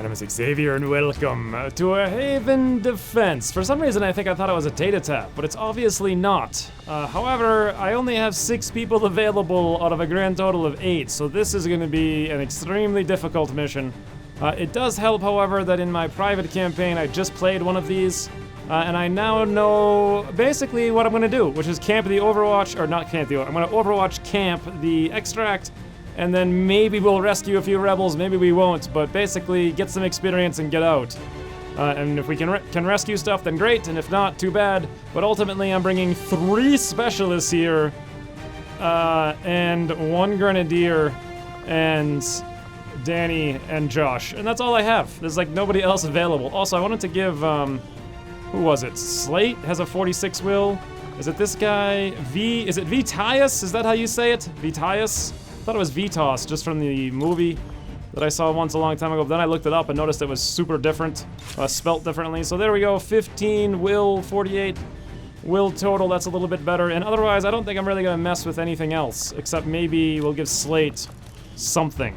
My name is Xavier and welcome to a Haven Defense. For some reason I thought it was a data tap, but it's obviously not. However, I only have 6 people available out of a grand total of 8, so this is going to be an extremely difficult mission. It does help, however, that in my private campaign I just played one of these, and I now know basically what I'm going to do, which is camp the Overwatch, or not camp the Overwatch, I'm going to Overwatch camp the extract, and then maybe we'll rescue a few rebels, maybe we won't, but basically get some experience and get out. And if we can rescue stuff, then great, and if not, too bad. But ultimately, I'm bringing 3 specialists here, and 1 grenadier, and Danny and Josh, and that's all I have. There's like nobody else available. Also, I wanted to give, who was it? Slate has a 46 will. Is it this guy? Is it Vitius? Is that how you say it? Vitius? I thought it was Vitos, just from the movie that I saw once a long time ago. But then I looked it up and noticed it was super different, spelt differently. So there we go, 15 will, 48 will total. That's a little bit better. And otherwise, I don't think I'm really gonna mess with anything else, except maybe we'll give Slate something.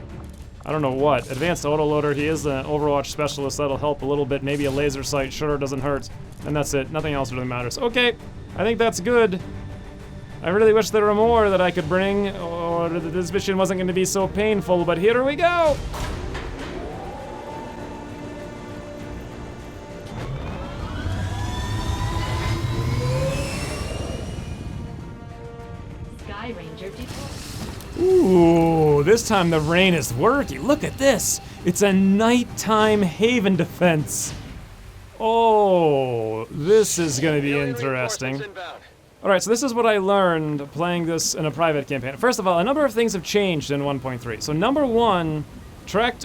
I don't know what. Advanced autoloader. He is an Overwatch specialist. That'll help a little bit. Maybe a laser sight. Sure, doesn't hurt. And that's it. Nothing else really matters. Okay, I think that's good. I really wish there were more that I could bring, or that this mission wasn't going to be so painful, but here we go! Sky Ranger deployed. Ooh, this time the rain is working. Look at this! It's a nighttime Haven defense. Oh, this is going to be interesting. Alright, so this is what I learned playing this in a private campaign. First of all, a number of things have changed in 1.3. So number 1,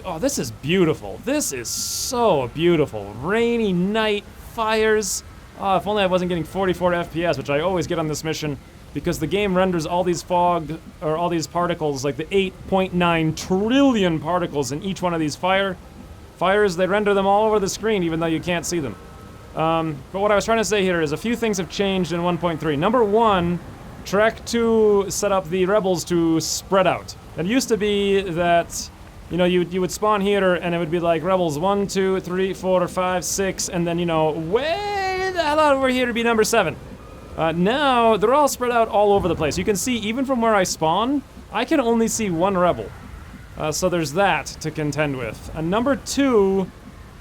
oh, this is beautiful. This is so beautiful. Rainy night, fires. Oh, if only I wasn't getting 44 FPS, which I always get on this mission, because the game renders all these fog, or all these particles, like the 8.9 trillion particles in each one of these fires, they render them all over the screen, even though you can't see them. But what I was trying to say here is a few things have changed in 1.3. Number 1, Trek 2 set up the rebels to spread out. It used to be that, you know, you would spawn here and it would be like rebels 1, 2, 3, 4, 5, 6, and then, you know, way the hell out over here to be number 7. Now, they're all spread out all over the place. You can see, even from where I spawn, I can only see 1 rebel. So there's that to contend with. And number 2,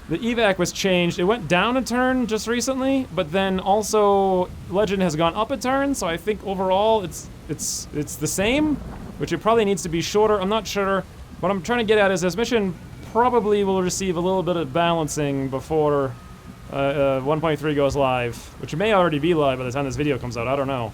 the evac was changed. It went down a turn just recently, but then also Legend has gone up a turn, so I think overall it's the same, which it probably needs to be shorter. I'm not sure. What I'm trying to get at is this mission probably will receive a little bit of balancing before 1.3 goes live, which may already be live by the time this video comes out. I don't know.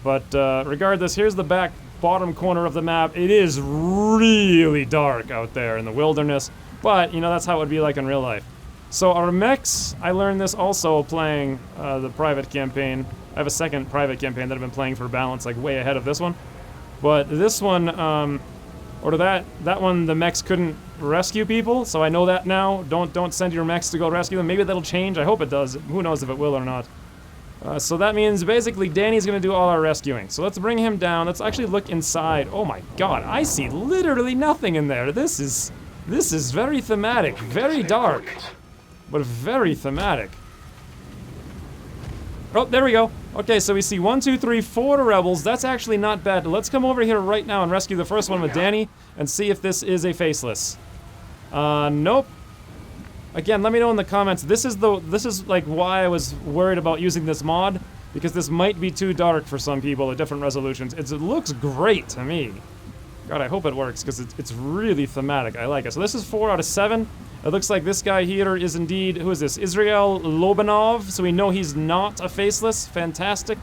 But regardless, here's the back bottom corner of the map. It is really dark out there in the wilderness. But, you know, that's how it would be like in real life. So our mechs, I learned this also playing the private campaign. I have a second private campaign that I've been playing for balance, like way ahead of this one. But this one, or that one, the mechs couldn't rescue people, so I know that now. Don't send your mechs to go rescue them. Maybe that'll change. I hope it does. Who knows if it will or not. So that means basically Danny's gonna do all our rescuing. So let's bring him down. Let's actually look inside. Oh my god, I see literally nothing in there. This is very thematic, very dark, but very thematic. Oh, there we go. Okay, so we see 1, 2, 3, 4 rebels. That's actually not bad. Let's come over here right now and rescue the first one with Danny and see if this is a faceless. Nope. Again, let me know in the comments. This is like why I was worried about using this mod, because this might be too dark for some people at different resolutions. It looks great to me. God, I hope it works, because it's really thematic. I like it. So this is 4 out of 7. It looks like this guy here is indeed, who is this? Israel Lobanov, so we know he's not a faceless. Fantastic.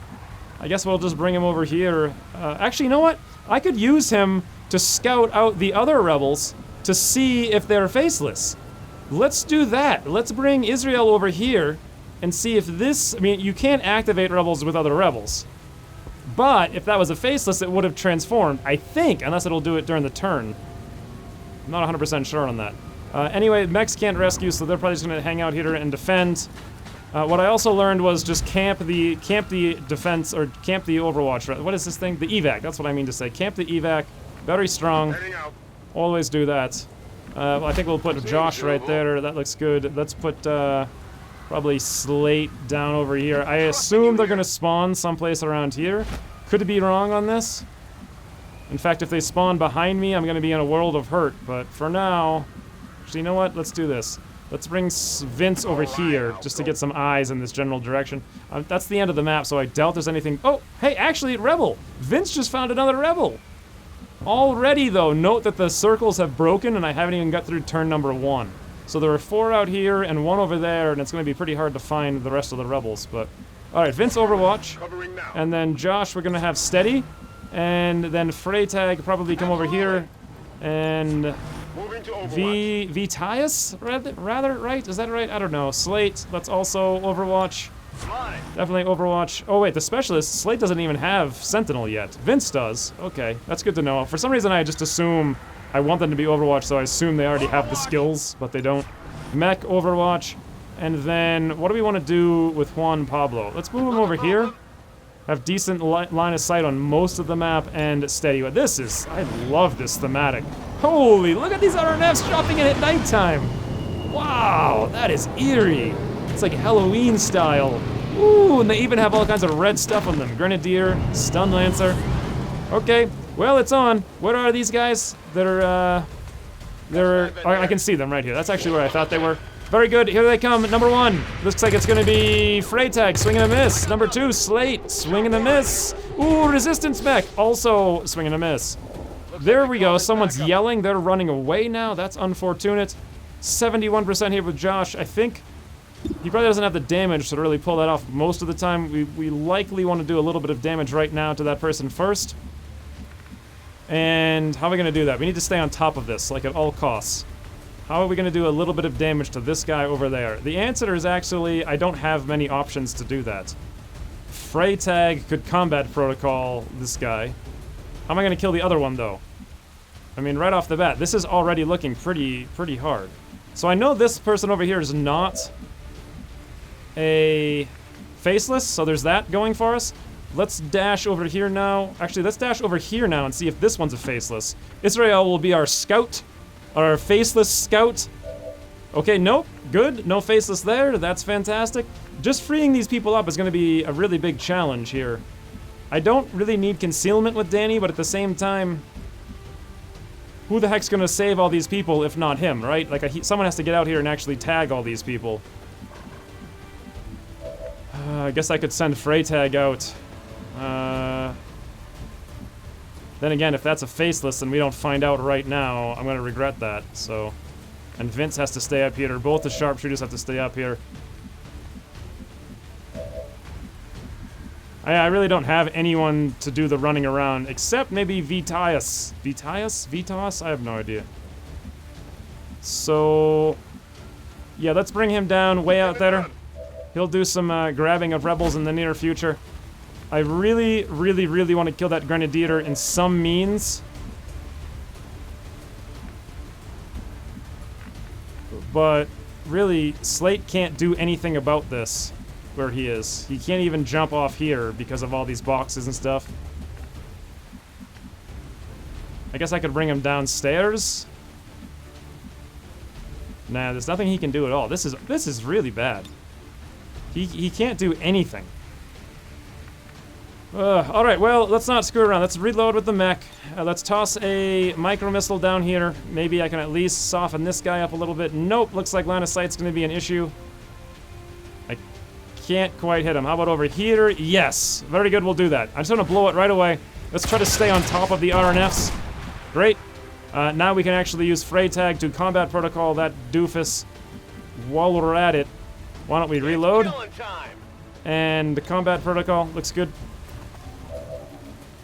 I guess we'll just bring him over here. Actually, you know what? I could use him to scout out the other rebels to see if they're faceless. Let's do that. Let's bring Israel over here and see if this, I mean, you can't activate rebels with other rebels. But if that was a faceless, it would have transformed, I think, unless it'll do it during the turn. I'm not 100% sure on that. Anyway, mechs can't rescue, so they're probably just gonna hang out here and defend. What I also learned was just camp the defense, or camp the Overwatch. What is this thing? The evac, that's what I mean to say. Camp the evac, very strong. Always do that. Well, I think we'll put Josh right there. That looks good. Let's put probably Slate down over here. I assume they're gonna spawn someplace around here. Could be wrong on this. In fact, if they spawn behind me, I'm gonna be in a world of hurt. But for now, actually, you know what? Let's do this. Let's bring Vince over here just to get some eyes in this general direction. That's the end of the map, so I doubt there's anything. Oh, hey, actually, Rebel. Vince just found another Rebel. Already, though, note that the circles have broken and I haven't even got through turn number 1. So there are 4 out here and 1 over there, and it's going to be pretty hard to find the rest of the rebels. But all right, Vince Overwatch, and then Josh we're going to have Steady, and then Freytag probably come over here, and Vitius, rather, right? Is that right? I don't know. Slate, let's also Overwatch. Definitely Overwatch. Oh wait, the specialist, Slate doesn't even have Sentinel yet. Vince does. Okay, that's good to know. For some reason I just assume I want them to be Overwatch, so I assume they already have the skills, but they don't. Mech Overwatch. And then, what do we want to do with Juan Pablo? Let's move him over here. Have decent line of sight on most of the map and steady. But this is, I love this thematic. Holy, look at these RNFs dropping in at nighttime. Wow, that is eerie. It's like Halloween style. Ooh, and they even have all kinds of red stuff on them. Grenadier, Stun Lancer. Okay, well, it's on. What are these guys? I can see them right here. That's actually where I thought they were. Very good, here they come. Number 1, looks like it's gonna be Freytag, swing and a miss. Number 2, Slate, swing and a miss. Ooh, Resistance Mech, also swing and a miss. There we go, someone's yelling, they're running away now, that's unfortunate. 71% here with Josh, I think he probably doesn't have the damage to really pull that off most of the time. We likely want to do a little bit of damage right now to that person first. And how are we gonna do that? We need to stay on top of this, like at all costs. How are we going to do a little bit of damage to this guy over there? The answer is actually, I don't have many options to do that. Freytag could combat protocol this guy. How am I going to kill the other one, though? I mean, right off the bat, this is already looking pretty hard. So I know this person over here is not a faceless, so there's that going for us. Let's dash over here now. Actually, let's dash over here now and see if this one's a faceless. Israel will be our scout. Our faceless scout. Okay, nope. Good. No faceless there. That's fantastic. Just freeing these people up is going to be a really big challenge here. I don't really need concealment with Danny, but at the same time, who the heck's going to save all these people if not him, right? Like, someone has to get out here and actually tag all these people. I guess I could send Freytag out. Then again, if that's a faceless and we don't find out right now, I'm gonna regret that, so. And Vince has to stay up here, both the sharpshooters have to stay up here. I really don't have anyone to do the running around, except maybe Vitius. Vitas? I have no idea. So, yeah, let's bring him down way out there. He'll do some grabbing of rebels in the near future. I really want to kill that Grenadier in some means. But really, Slate can't do anything about this where he is. He can't even jump off here because of all these boxes and stuff. I guess I could bring him downstairs. Nah, there's nothing he can do at all. This is really bad. He can't do anything. Alright, well, let's not screw around. Let's reload with the mech. Let's toss a micro missile down here. Maybe I can at least soften this guy up a little bit. Nope, looks like line of sight's gonna be an issue. I can't quite hit him. How about over here? Yes. Very good, we'll do that. I'm just gonna blow it right away. Let's try to stay on top of the RNFs. Great. Now we can actually use Freytag to combat protocol that doofus while we're at it. Why don't we reload? And the combat protocol looks good.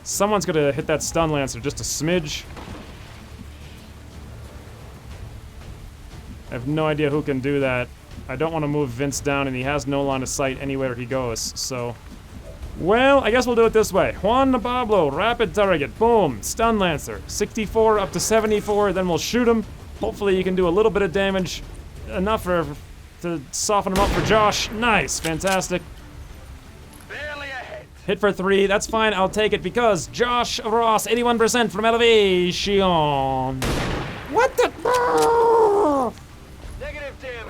Someone's gonna hit that stun lancer just a smidge. I have no idea who can do that. I don't want to move Vince down, and he has no line of sight anywhere he goes, so. Well, I guess we'll do it this way. Juan Pablo, rapid target, boom, stun lancer. 64 up to 74, then we'll shoot him. Hopefully you can do a little bit of damage. Enough to soften him up for Josh. Nice, fantastic. Hit for 3, that's fine, I'll take it because Josh Ross, 81% from elevation. What the?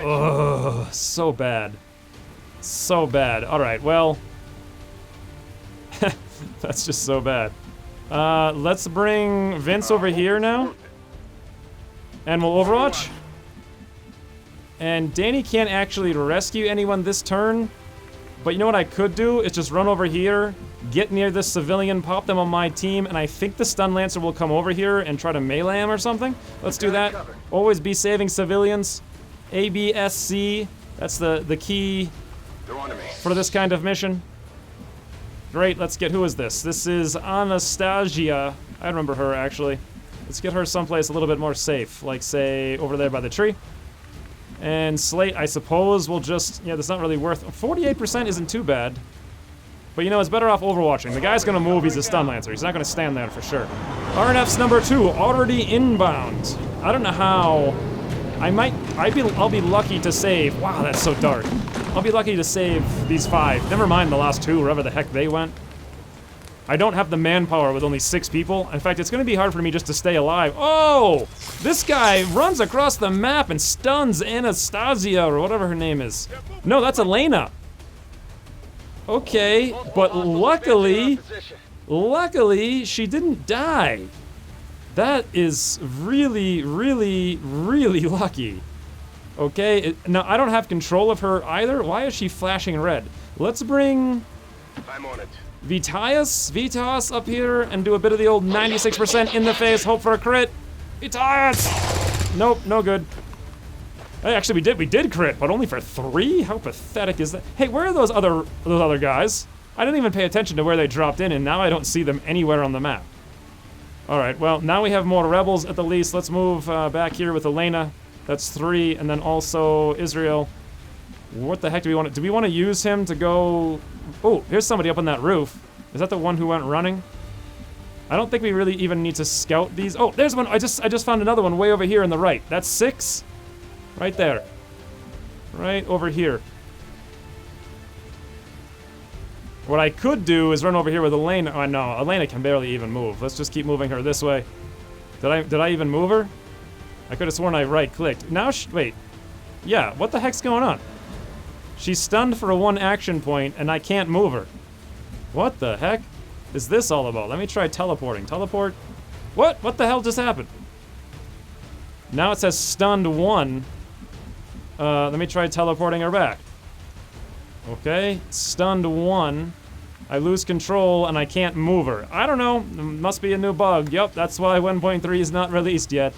Ugh, so bad. So bad. Alright, well. That's just so bad. Let's bring Vince over here now. And we'll Overwatch. And Danny can't actually rescue anyone this turn. But you know what I could do? Is just run over here, get near this civilian, pop them on my team, and I think the Stun Lancer will come over here and try to melee him or something. Let's do that. Always be saving civilians. A, B, S, C. That's the key for this kind of mission. Great, let's get, who is this? This is Anastasia. I remember her, actually. Let's get her someplace a little bit more safe, like, say, over there by the tree. And Slate, I suppose, will just, yeah, that's not really worth, 48% isn't too bad. But, you know, it's better off overwatching. The guy's gonna move, he's a Stun Lancer. He's not gonna stand there for sure. RNF's number 2, already inbound. I don't know how. I'll be lucky to save, wow, that's so dark. I'll be lucky to save these 5. Never mind the last 2, wherever the heck they went. I don't have the manpower with only 6 people. In fact, it's gonna be hard for me just to stay alive. Oh! This guy runs across the map and stuns Anastasia, or whatever her name is. No, that's Elena. Okay, but luckily, she didn't die. That is really, really, really lucky. Okay, now I don't have control of her either. Why is she flashing red? Let's bring I'm on it. Vitas up here and do a bit of the old 96% in the face, hope for a crit. Vitas! Nope, no good. Hey, actually we did crit, but only for 3? How pathetic is that? Hey, where are those other guys? I didn't even pay attention to where they dropped in, and now I don't see them anywhere on the map. Alright, well, now we have more rebels at the least. Let's move back here with Elena. That's 3, and then also Israel. What the heck do we want to... Do we want to use him to go... Oh, here's somebody up on that roof. Is that the one who went running? I don't think we really even need to scout these. Oh, there's one. I just found another one way over here on the right. That's 6. Right there. Right over here. What I could do is run over here with Elena. Oh, no. Elena can barely even move. Let's just keep moving her this way. Did I even move her? I could have sworn I right-clicked. Now, wait. Yeah, what the heck's going on? She's stunned for 1 action point, and I can't move her. What the heck is this all about? Let me try teleporting. Teleport? What? What the hell just happened? Now it says stunned 1. Let me try teleporting her back. Okay, stunned 1. I lose control, and I can't move her. I don't know. There must be a new bug. Yup, that's why 1.3 is not released yet.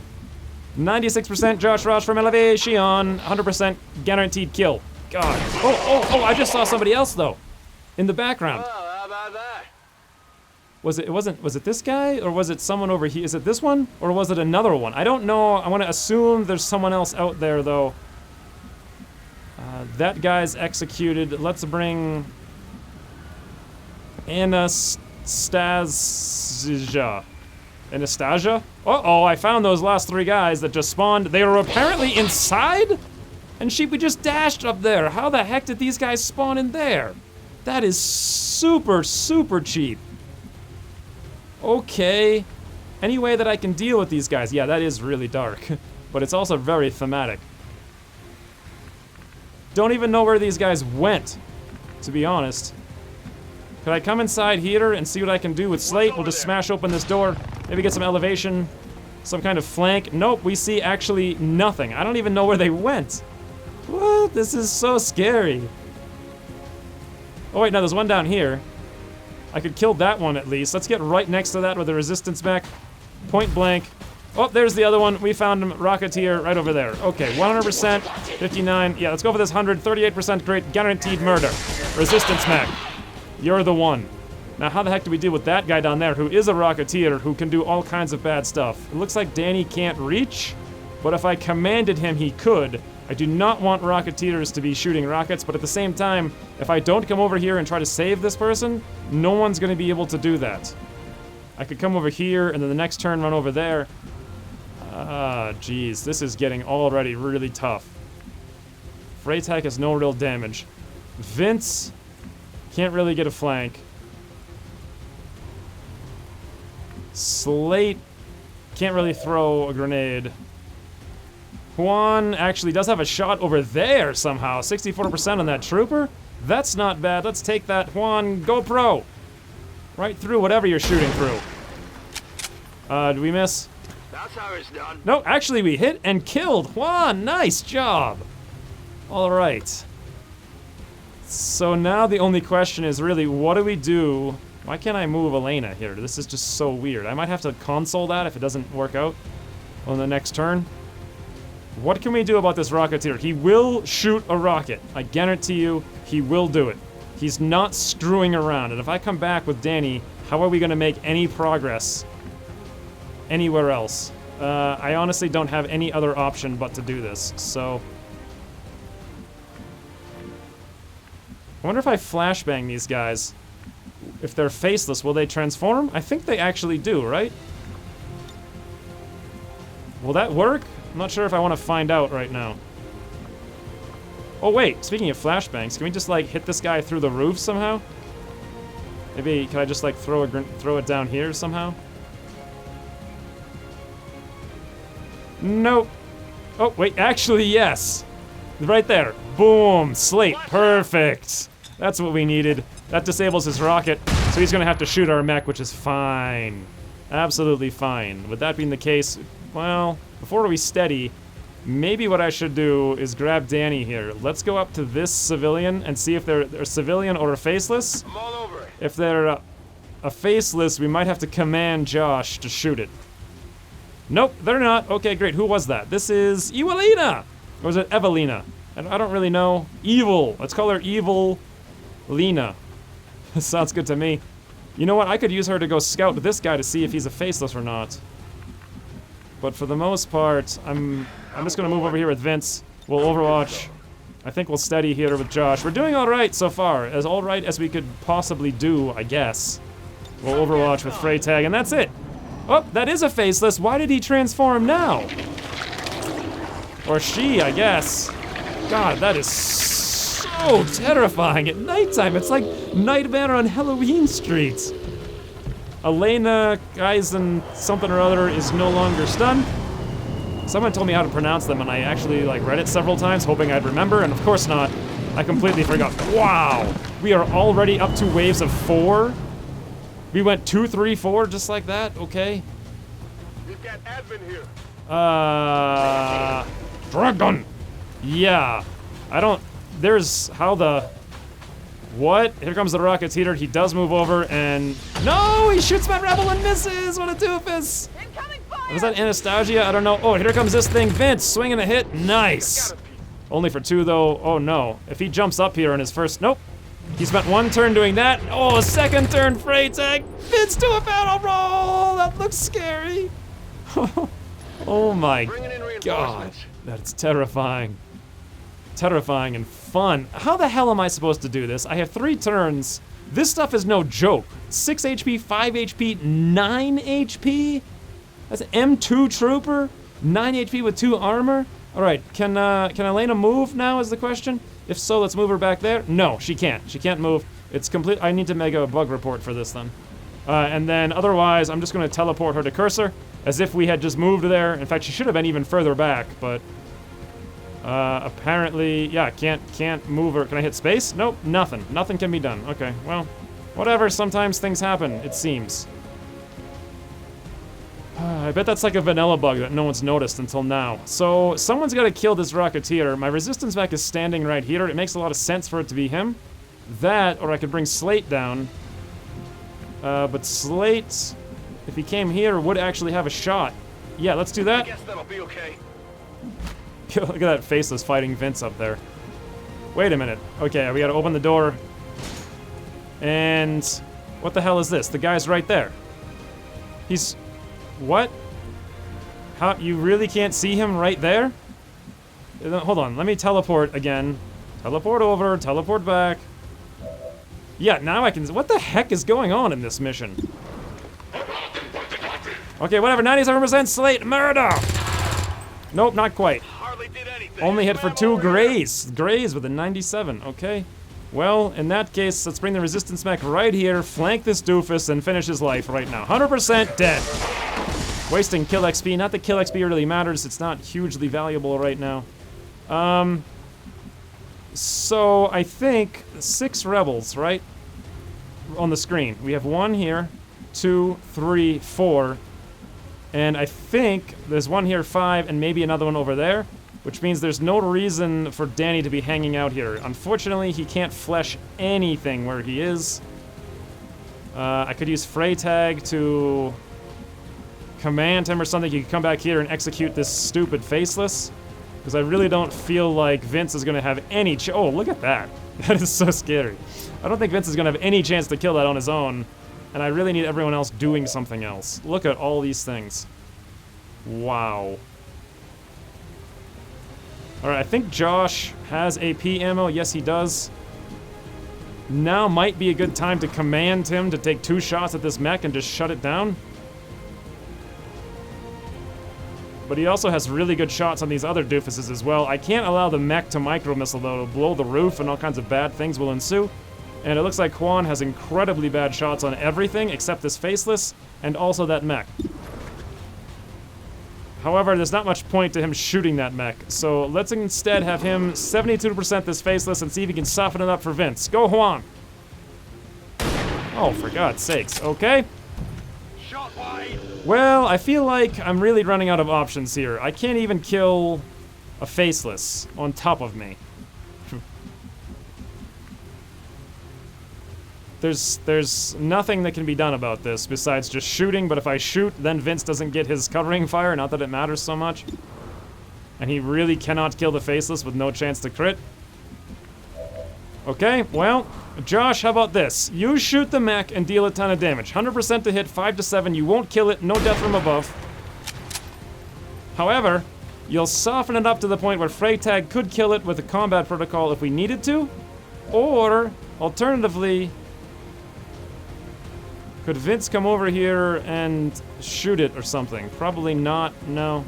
96% Josh Ross from Elevation. 100% guaranteed kill. God. Oh, I just saw somebody else, though. In the background. Well, how about that? Was it this guy? Or was it someone over here? Is it this one? Or was it another one? I don't know. I want to assume there's someone else out there, though. That guy's executed. Let's bring... Anastasia. Uh-oh, I found those last 3 guys that just spawned. They were apparently inside? And we just dashed up there. How the heck did these guys spawn in there? That is super, super cheap. Okay. Any way that I can deal with these guys? Yeah, that is really dark. But it's also very thematic. Don't even know where these guys went, to be honest. Could I come inside here and see what I can do with Slate? We'll just smash open this door. Maybe get some elevation. Some kind of flank. Nope, we see actually nothing. I don't even know where they went. What? This is so scary. Oh wait, no, there's one down here. I could kill that one at least. Let's get right next to that with the resistance mech. Point blank. Oh, there's the other one. We found him. Rocketeer right over there. Okay, 100%, 59. Yeah, let's go for this 100. 38% great. Guaranteed murder. Resistance mech. You're the one. Now, how the heck do we deal with that guy down there who is a Rocketeer who can do all kinds of bad stuff? It looks like Danny can't reach, but if I commanded him, he could. I do not want Rocketeers to be shooting rockets, but at the same time, if I don't come over here and try to save this person, no one's going to be able to do that. I could come over here, and then the next turn run over there. Ah, jeez, this is getting already really tough. Freytech has no real damage. Vince can't really get a flank. Slate can't really throw a grenade. Juan actually does have a shot over there somehow. 64% on that trooper. That's not bad. Let's take that. Juan, go pro. Right through whatever you're shooting through. Did we miss? That's how it's done. No, actually we hit and killed. Juan, nice job. All right. So now the only question is really, what do we do? Why can't I move Elena here? This is just so weird. I might have to console that if it doesn't work out on the next turn. What can we do about this rocketeer? He will shoot a rocket. I guarantee you, he will do it. He's not screwing around. And if I come back with Danny, how are we going to make any progress anywhere else? I honestly don't have any other option but to do this. So I wonder if I flashbang these guys. If they're faceless, will they transform? I think they actually do, right? Will that work? I'm not sure if I want to find out right now. Oh wait, speaking of flashbangs, can we just like hit this guy through the roof somehow? Maybe, can I just like throw it down here somehow? Nope. Oh wait, actually yes. Right there. Boom, slate, perfect. That's what we needed. That disables his rocket, so he's gonna have to shoot our mech, which is fine. Absolutely fine. With that being the case, well, before we steady, maybe what I should do is grab Danny here. Let's go up to this civilian and see if they're a civilian or a faceless. I'm all over it. If they're a faceless, we might have to command Josh to shoot it. Nope, they're not. Okay, great. Who was that? This is Evelina! Or was it Evelina? I don't really know. Evil. Let's call her Evil Lena. Sounds good to me. You know what? I could use her to go scout this guy to see if he's a faceless or not. But for the most part, I'm just gonna move over here with Vince. We'll overwatch. I think we'll steady here with Josh. We're doing all right so far, as all right as we could possibly do, I guess. We'll overwatch with Freytag, and that's it. Oh, that is a faceless. Why did he transform now? Or she, I guess. God, that is so terrifying at nighttime. It's like Nightmare on Halloween Street. Elena Geisen something or other is no longer stunned. Someone told me how to pronounce them, and I actually like read it several times, hoping I'd remember, and of course not. I completely forgot. Wow! We are already up to waves of 4. We went 2, 3, 4, just like that. Okay. We've got admin here. Dragon! Yeah. I don't... There's... How the... What? Here comes the rocketeer. He does move over, and... No! He shoots my rebel and misses! What a doofus! Incoming fire! Was that Anastasia? I don't know. Oh, here comes this thing. Vince, swinging a hit. Nice! Only for 2, though. Oh, no. If he jumps up here in his first... Nope. He spent 1 turn doing that. Oh, a second turn Freytag. Vince to a barrel roll! That looks scary. Oh my god. That's terrifying. Terrifying and fun. How the hell am I supposed to do this? I have 3 turns. This stuff is no joke. 6 HP, 5 HP, 9 HP? That's an M2 trooper? 9 HP with 2 armor? Alright, can Elena move now is the question? If so, let's move her back there. No, she can't. She can't move. It's complete. I need to make a bug report for this then. And then otherwise, I'm just going to teleport her to Cursor as if we had just moved there. In fact, she should have been even further back, but apparently, yeah, can't move her. Can I hit space? Nope, nothing. Nothing can be done. Okay, well, whatever. Sometimes things happen, it seems. I bet that's like a vanilla bug that no one's noticed until now. So, someone's got to kill this rocketeer. My resistance mech is standing right here. It makes a lot of sense for it to be him. That, or I could bring Slate down. But Slate, if he came here, would actually have a shot. Yeah, let's do that. I guess that'll be okay. Look at that faceless fighting Vince up there. Wait a minute. Okay, we gotta open the door. And what the hell is this? The guy's right there. He's... What? How? You really can't see him right there? Hold on, let me teleport again. Teleport over, teleport back. Yeah, now I can... What the heck is going on in this mission? Okay, whatever, 97% Slate, murder! Nope, not quite. Hardly did anything. Only hit for 2 grays. Grays with a 97, okay. Well, in that case, let's bring the resistance mech right here, flank this doofus, and finish his life right now. 100% dead. Wasting kill XP. Not that kill XP really matters. It's not hugely valuable right now. So I think 6 rebels, right? On the screen. We have 1 here, 2, 3, 4. And I think there's 1 here, 5, and maybe another one over there. Which means there's no reason for Danny to be hanging out here. Unfortunately, he can't flesh anything where he is. I could use Freytag to command him or something. He could come back here and execute this stupid faceless. Because I really don't feel like Vince is going to have any oh, look at that. That is so scary. I don't think Vince is going to have any chance to kill that on his own. And I really need everyone else doing something else. Look at all these things. Wow. Alright, I think Josh has AP ammo. Yes, he does. Now might be a good time to command him to take 2 shots at this mech and just shut it down. But he also has really good shots on these other doofuses as well. I can't allow the mech to micro-missile, though. It'll blow the roof and all kinds of bad things will ensue. And it looks like Quan has incredibly bad shots on everything except this faceless and also that mech. However, there's not much point to him shooting that mech, so let's instead have him 72% this faceless and see if he can soften it up for Vince. Go, Juan! Oh, for God's sakes. Okay. Shot wide. Well, I feel like I'm really running out of options here. I can't even kill a faceless on top of me. There's nothing that can be done about this besides just shooting, but if I shoot, then Vince doesn't get his covering fire, not that it matters so much. And he really cannot kill the faceless with no chance to crit. Okay, well, Josh, how about this? You shoot the mech and deal a ton of damage. 100% to hit, 5 to 7, you won't kill it, no death from above. However, you'll soften it up to the point where Freytag could kill it with a combat protocol if we needed to. Or, alternatively, could Vince come over here and shoot it or something? Probably not, no.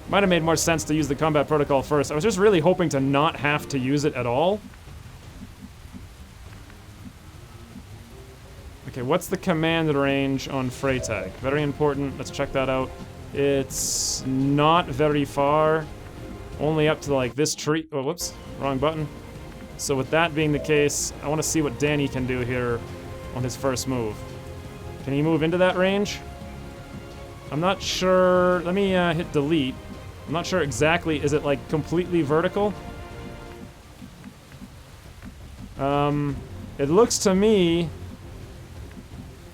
Might have made more sense to use the combat protocol first. I was just really hoping to not have to use it at all. Okay, what's the command range on Freytag? Very important, let's check that out. It's not very far. Only up to like this tree. Oh, whoops, wrong button. So with that being the case, I want to see what Danny can do here on his first move. Can he move into that range? I'm not sure. Let me hit delete. I'm not sure exactly. Is it like completely vertical? It looks to me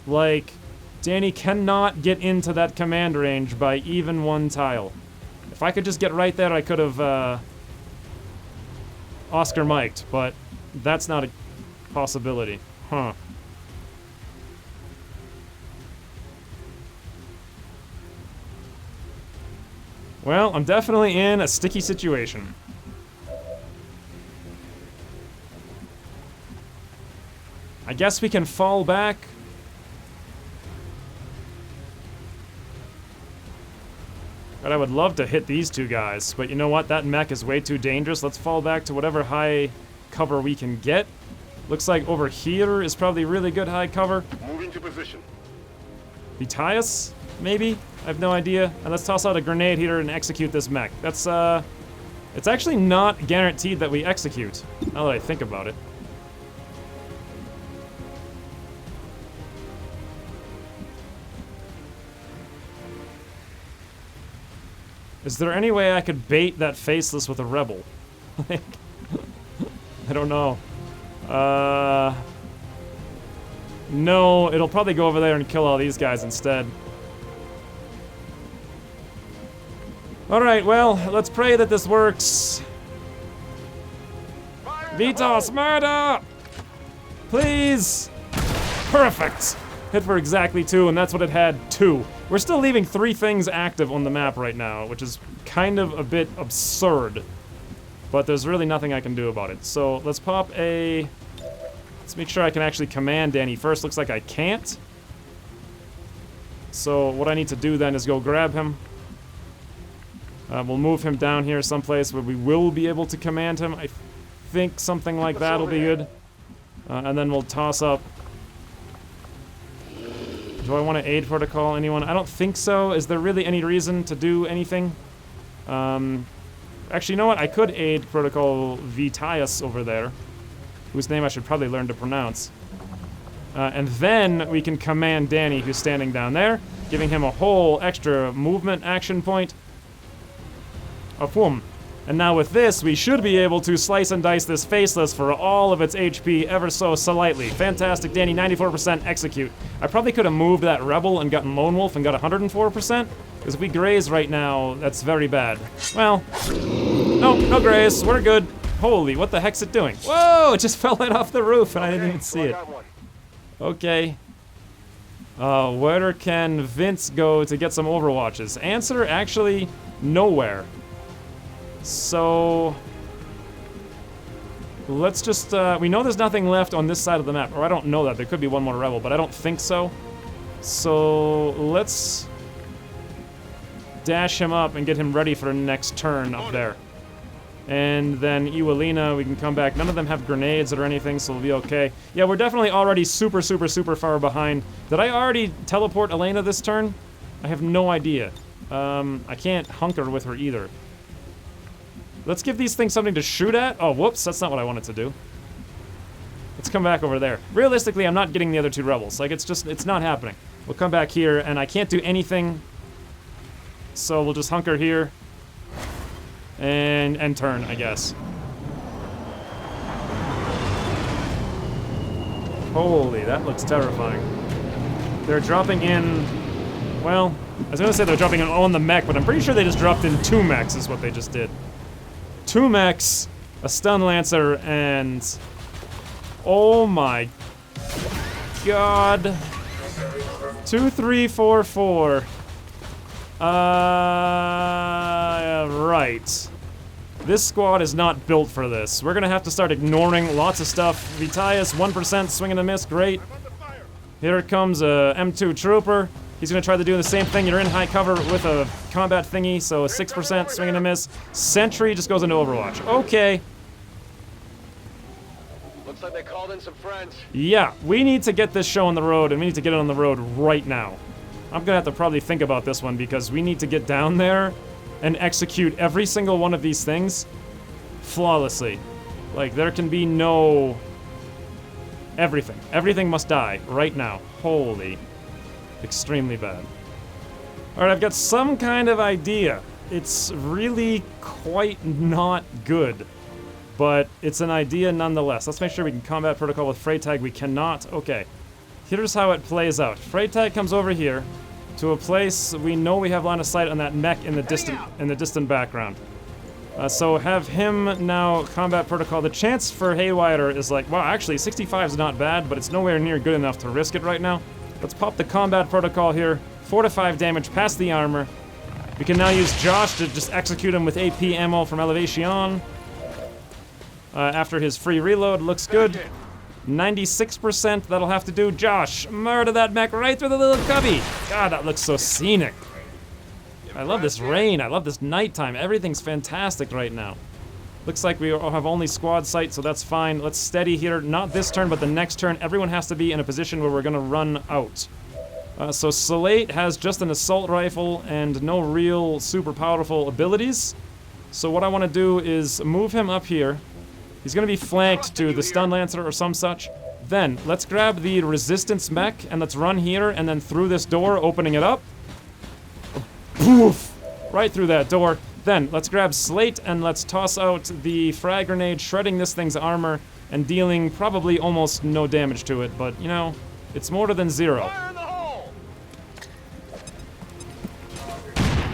like Danny cannot get into that command range by even 1 tile. If I could just get right there, I could have Oscar mic'd, but that's not a possibility. Huh. Well, I'm definitely in a sticky situation. I guess we can fall back. But I would love to hit these 2 guys, but you know what? That mech is way too dangerous. Let's fall back to whatever high cover we can get. Looks like over here is probably really good high cover. Moving to position. Vitias, maybe? I have no idea. And let's toss out a grenade here and execute this mech. That's, it's actually not guaranteed that we execute, now that I think about it. Is there any way I could bait that faceless with a rebel? I don't know. No, it'll probably go over there and kill all these guys instead. Alright, well, let's pray that this works. Vitos, murder! Please! Perfect! Hit for exactly 2, and that's what it had, 2. We're still leaving 3 things active on the map right now, which is kind of a bit absurd. But there's really nothing I can do about it. So let's pop a... Let's make sure I can actually command Danny first. Looks like I can't. So what I need to do then is go grab him. We'll move him down here someplace where we will be able to command him. I think something like that will be good. And then we'll toss up Do I want to aid protocol anyone? I don't think so. Is there really any reason to do anything? Actually, you know what? I could aid protocol Vitius over there, whose name I should probably learn to pronounce. And then we can command Danny, who's standing down there, giving him a whole extra movement action point. Boom. And now with this, we should be able to slice and dice this faceless for all of its HP ever so slightly. Fantastic, Danny, 94% execute. I probably could have moved that Rebel and gotten Lone Wolf and got 104%. Because if we graze right now, that's very bad. Well, no graze, we're good. Holy, what the heck's it doing? Whoa, it just fell right off the roof and I didn't even see it. Okay. Where can Vince go to get some Overwatches? Answer, actually, nowhere. So, let's just, we know there's nothing left on this side of the map. Or I don't know that, there could be one more Rebel, but I don't think so. So, let's dash him up and get him ready for the next turn up there. And then Iwalina, we can come back. None of them have grenades or anything, so we'll be okay. Yeah, we're definitely already super far behind. Did I already teleport Elena this turn? I have no idea. I can't hunker with her either. Let's give these things something to shoot at. Oh, whoops, that's not what I wanted to do. Let's come back over there. Realistically, I'm not getting the other two rebels. Like, it's not happening. We'll come back here, and I can't do anything. So we'll just hunker here. And turn, I guess. Holy, that looks terrifying. They're dropping in... Well, I was gonna say they're dropping in on the mech, but I'm pretty sure they just dropped in 2 mechs is what they just did. 2 mechs, a stun lancer, and... Oh my... God... 2, 3, 4, 4. Right. This squad is not built for this. We're gonna have to start ignoring lots of stuff. Vitius, 1% swing and a miss, great. Here comes a M2 trooper. He's gonna try to do the same thing. You're in high cover with a combat thingy, so a 6% swing and a miss. Sentry just goes into Overwatch. Okay. Looks like they called in some friends. Yeah, we need to get this show on the road, and we need to get it on the road right now. I'm gonna have to probably think about this one because we need to get down there and execute every single one of these things flawlessly. Like, there can be no... Everything. Everything must die right now. Holy. Extremely bad. Alright, I've got some kind of idea. It's really quite not good. But it's an idea nonetheless. Let's make sure we can combat protocol with Freytag. We cannot. Okay. Here's how it plays out. Freytag comes over here to a place we know we have line of sight on that mech in the distant background. So have him now combat protocol. The chance for Haywire is like, wow, actually 65 is not bad, but it's nowhere near good enough to risk it right now. Let's pop the combat protocol here. 4 to 5 damage past the armor. We can now use Josh to just execute him with AP ammo from Elevation. After his free reload, looks good. 96%, that'll have to do. Josh, murder that mech right through the little cubby. God, that looks so scenic. I love this rain, I love this nighttime. Everything's fantastic right now. Looks like we have only squad sight, so that's fine. Let's steady here. Not this turn, but the next turn. Everyone has to be in a position where we're gonna run out. So Salate has just an assault rifle and no real super powerful abilities. So what I want to do is move him up here. He's gonna be flanked to the stun lancer or some such. Then, let's grab the resistance mech and let's run here and then through this door, opening it up. Poof! Right through that door. Then, let's grab Slate and let's toss out the frag grenade, shredding this thing's armor and dealing probably almost no damage to it, but, you know, it's more than 0. Fire in the hole!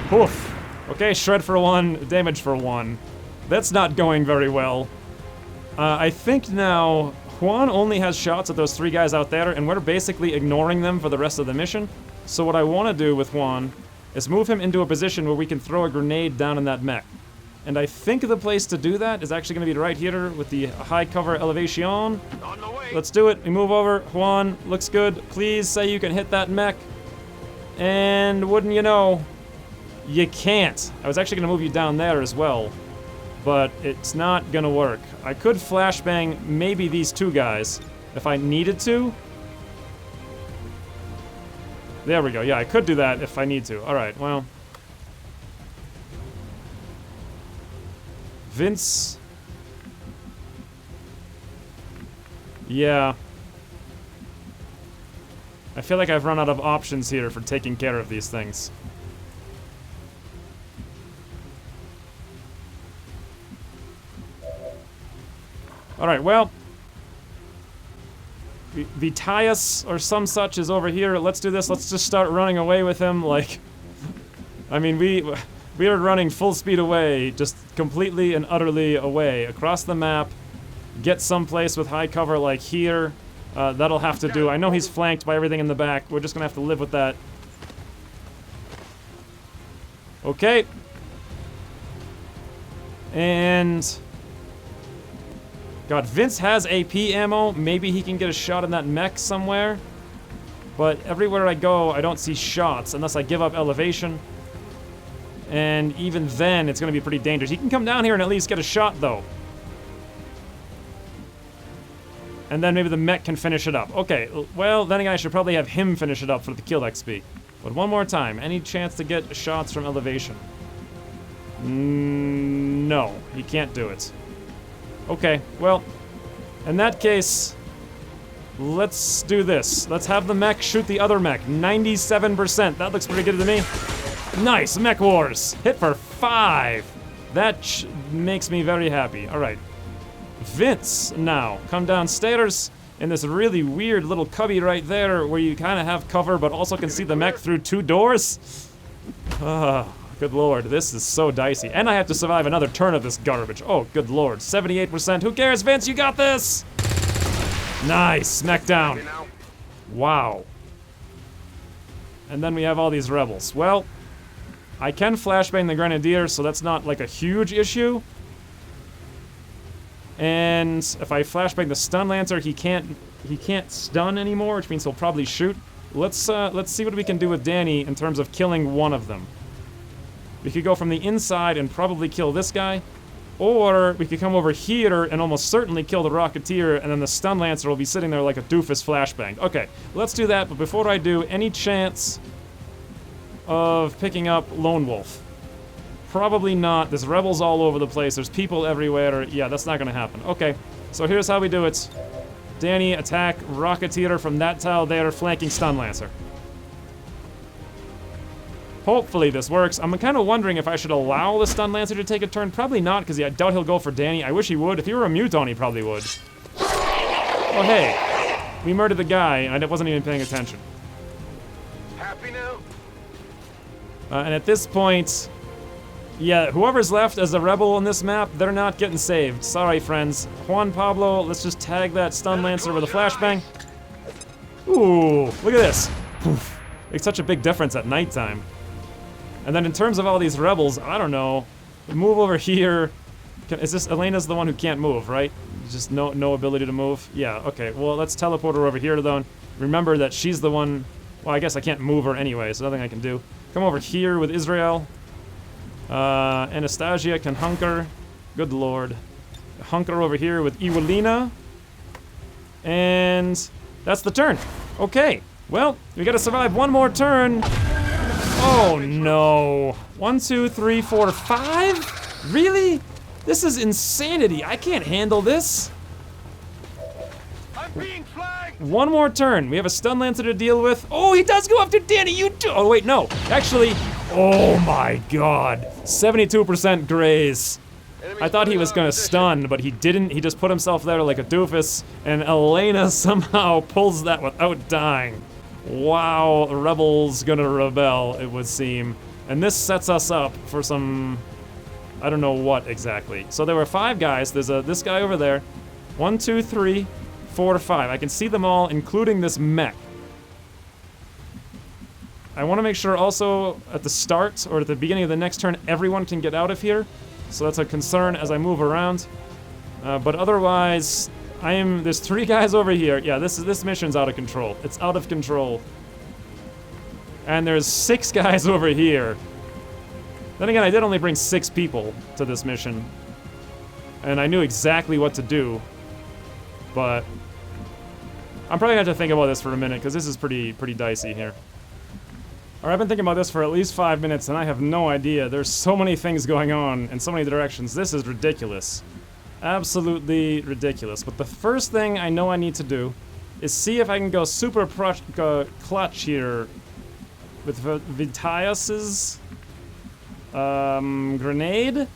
Poof! Okay, shred for 1, damage for 1. That's not going very well. I think now Juan only has shots at those 3 guys out there, and we're basically ignoring them for the rest of the mission. So what I want to do with Juan is move him into a position where we can throw a grenade down in that mech. And I think the place to do that is actually going to be right here with the high cover elevation. On the way. Let's do it. We move over. Juan, looks good. Please say you can hit that mech. And wouldn't you know, you can't. I was actually going to move you down there as well. But it's not gonna work. I could flashbang maybe these 2 guys if I needed to. There we go. Yeah, I could do that if I need to. Alright, well. Vince. Yeah. I feel like I've run out of options here for taking care of these things. Alright, well. Vitias or some such is over here. Let's do this. Let's just start running away with him. Like, I mean, we are running full speed away, just completely and utterly away across the map. Get someplace with high cover like here. That'll have to do. I know he's flanked by everything in the back. We're just gonna have to live with that. Okay. And God, Vince has AP ammo. Maybe he can get a shot in that mech somewhere. But everywhere I go, I don't see shots unless I give up elevation. And even then, it's going to be pretty dangerous. He can come down here and at least get a shot, though. And then maybe the mech can finish it up. Okay, well, then again, I should probably have him finish it up for the kill XP. But one more time. Any chance to get shots from elevation? No, he can't do it. Okay, well, in that case, let's do this. Let's have the mech shoot the other mech. 97%. That looks pretty good to me. Nice, Mech Wars. Hit for 5. That makes me very happy. All right. Vince, now, come downstairs in this really weird little cubby right there where you kind of have cover but also can see the mech through 2 doors. Good lord, this is so dicey. And I have to survive another turn of this garbage. Oh, good lord. 78%. Who cares, Vince? You got this! Nice. Smack down. Wow. And then we have all these rebels. Well, I can flashbang the Grenadier, so that's not like a huge issue. And if I flashbang the Stun Lancer, he can't stun anymore, which means he'll probably shoot. Let's see what we can do with Danny in terms of killing one of them. We could go from the inside and probably kill this guy. Or we could come over here and almost certainly kill the Rocketeer, and then the Stun Lancer will be sitting there like a doofus flashbang. Okay, let's do that, but before I do, any chance of picking up Lone Wolf? Probably not. There's rebels all over the place. There's people everywhere. Yeah, that's not gonna happen. Okay, so here's how we do it. Danny, attack Rocketeer from that tile there, flanking Stun Lancer. Hopefully this works. I'm kind of wondering if I should allow the Stun Lancer to take a turn. Probably not, because I doubt he'll go for Danny. I wish he would. If he were a Muton, he probably would. Oh, hey. We murdered the guy, and I wasn't even paying attention. Happy now? And at this point, yeah, whoever's left as a rebel on this map, they're not getting saved. Sorry, friends. Juan Pablo, let's just tag that Stun Lancer with a flashbang. Ooh, look at this. Poof. Makes such a big difference at nighttime. And then in terms of all these rebels, I don't know. Move over here. Is this Elena's the one who can't move, right? Just no ability to move? Yeah, okay. Well, let's teleport her over here, though. Remember that she's the one... Well, I guess I can't move her anyway, so nothing I can do. Come over here with Israel. Anastasia can hunker. Good lord. Hunker over here with Iwalina. And that's the turn. Okay. Well, we gotta survive one more turn. Oh no. 1, 2, 3, 4, 5? Really? This is insanity. I can't handle this. I'm being flagged. One more turn. We have a Stun Lancer to deal with. Oh, he does go after Danny. You do. Oh, wait, no. Actually, oh my god. 72% graze. I thought he was gonna stun, but he didn't. He just put himself there like a doofus, and Elena somehow pulls that without dying. Wow, Rebels gonna rebel, it would seem. And this sets us up for some... I don't know what exactly. So there were 5 guys. There's this guy over there. 1, 2, 3, 4, 5. I can see them all, including this mech. I want to make sure also at the start, or at the beginning of the next turn, everyone can get out of here. So that's a concern as I move around. But otherwise... there's 3 guys over here. Yeah, this mission's out of control. It's out of control. And there's 6 guys over here. Then again, I did only bring 6 people to this mission. And I knew exactly what to do. But I'm probably gonna have to think about this for a minute, because this is pretty dicey here. Alright, I've been thinking about this for at least 5 minutes, and I have no idea. There's so many things going on in so many directions. This is ridiculous. Absolutely ridiculous. But the first thing I know I need to do is see if I can go super clutch here with Vitias's grenade.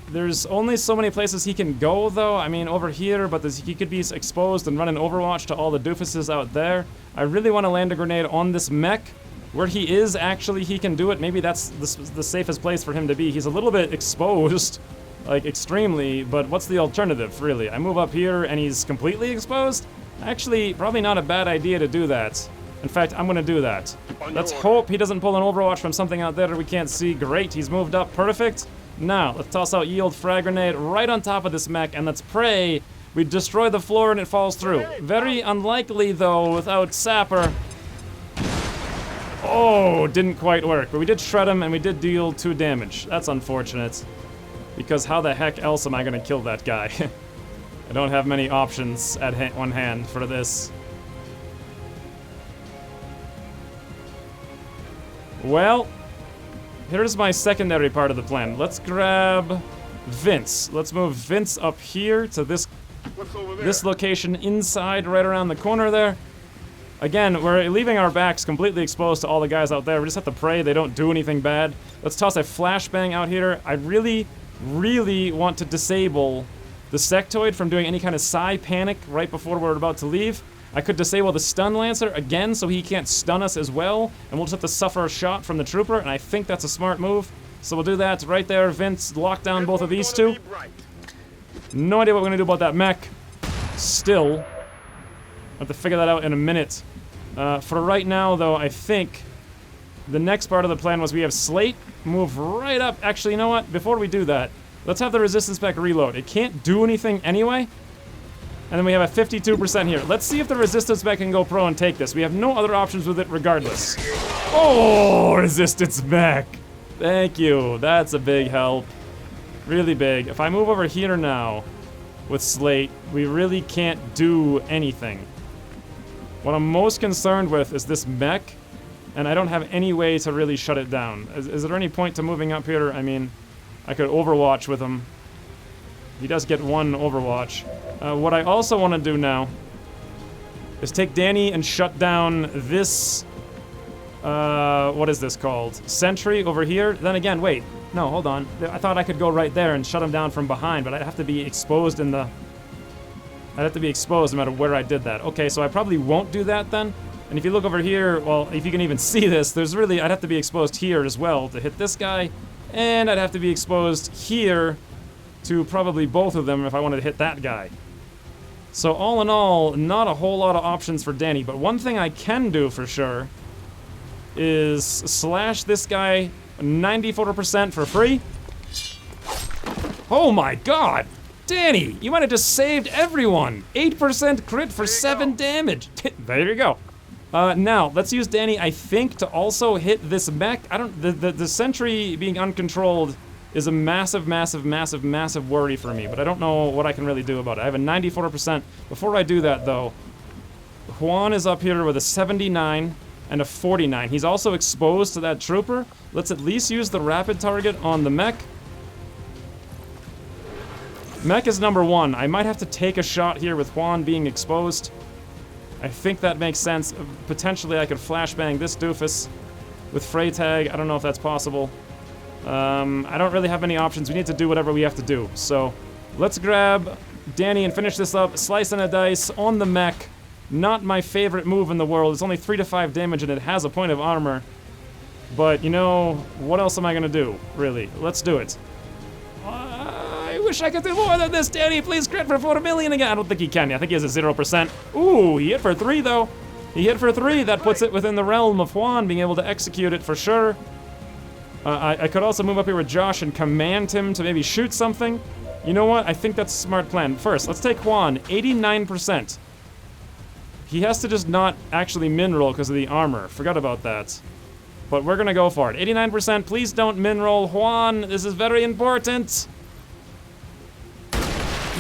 There's only so many places he can go, though. I mean, over here, but he could be exposed and run an Overwatch to all the doofuses out there. I really want to land a grenade on this mech. Where he is, actually, he can do it. Maybe that's the safest place for him to be. He's a little bit exposed, like, extremely, but what's the alternative, really? I move up here, and he's completely exposed? Actually, probably not a bad idea to do that. In fact, I'm gonna do that. Let's hope he doesn't pull an Overwatch from something out there we can't see. Great, he's moved up. Perfect. Now, let's toss out Yield Frag Grenade right on top of this mech, and let's pray we destroy the floor and it falls through. Very unlikely, though, without Sapper. Oh, didn't quite work, but we did shred him and we did deal 2 damage. That's unfortunate, because how the heck else am I gonna kill that guy? I don't have many options at one hand for this. Well, here's my secondary part of the plan. Let's grab Vince. Let's move Vince up here to this location inside, right around the corner there. Again, we're leaving our backs completely exposed to all the guys out there. We just have to pray they don't do anything bad. Let's toss a flashbang out here. I really, really want to disable the sectoid from doing any kind of psi panic right before we're about to leave. I could disable the stun lancer again so he can't stun us as well, and we'll just have to suffer a shot from the trooper, and I think that's a smart move. So we'll do that right there. Vince, lock down both of these two. No idea what we're gonna do about that mech. Still, I'll have to figure that out in a minute. For right now, though, I think the next part of the plan was we have Slate move right up. Actually, you know what? Before we do that, let's have the resistance pack reload. It can't do anything anyway. And then we have a 52% here. Let's see if the resistance mech can go pro and take this. We have no other options with it regardless. Oh, resistance mech. Thank you. That's a big help. Really big. If I move over here now with Slate, we really can't do anything. What I'm most concerned with is this mech, and I don't have any way to really shut it down. Is there any point to moving up here? I mean, I could Overwatch with him. He does get 1 Overwatch. What I also want to do now is take Danny and shut down this, what is this called? Sentry over here. Then again, wait, no, hold on. I thought I could go right there and shut him down from behind, but I'd have to be exposed in the... I'd have to be exposed no matter where I did that. Okay, so I probably won't do that then. And if you look over here, well, if you can even see this, there's really, I'd have to be exposed here as well to hit this guy. And I'd have to be exposed here to probably both of them if I wanted to hit that guy. So all in all, not a whole lot of options for Danny, but one thing I can do for sure is slash this guy 94% for free. Oh my god! Danny, you might have just saved everyone! 8% crit for 7 damage! There you go. Now, let's use Danny, I think, to also hit this mech. The sentry being uncontrolled is a massive, massive, massive, massive worry for me, but I don't know what I can really do about it. I have a 94%. Before I do that, though, Juan is up here with a 79 and a 49. He's also exposed to that trooper. Let's at least use the rapid target on the mech. Mech is number 1. I might have to take a shot here with Juan being exposed. I think that makes sense. Potentially, I could flashbang this doofus with Freytag. I don't know if that's possible. I don't really have many options. We need to do whatever we have to do. So, let's grab Danny and finish this up. Slice and a dice on the mech. Not my favorite move in the world. It's only 3 to 5 damage and it has a point of armor. But, you know, what else am I gonna do, really? Let's do it. I wish I could do more than this, Danny. Please crit for 4 million again. I don't think he can. I think he has a 0%. Ooh, he hit for 3, though. He hit for 3. That puts it within the realm of Juan being able to execute it for sure. I could also move up here with Josh and command him to maybe shoot something. You know what? I think that's a smart plan. First, let's take Juan. 89%. He has to just not actually min-roll because of the armor. Forgot about that. But we're gonna go for it. 89%. Please don't min-roll Juan. This is very important.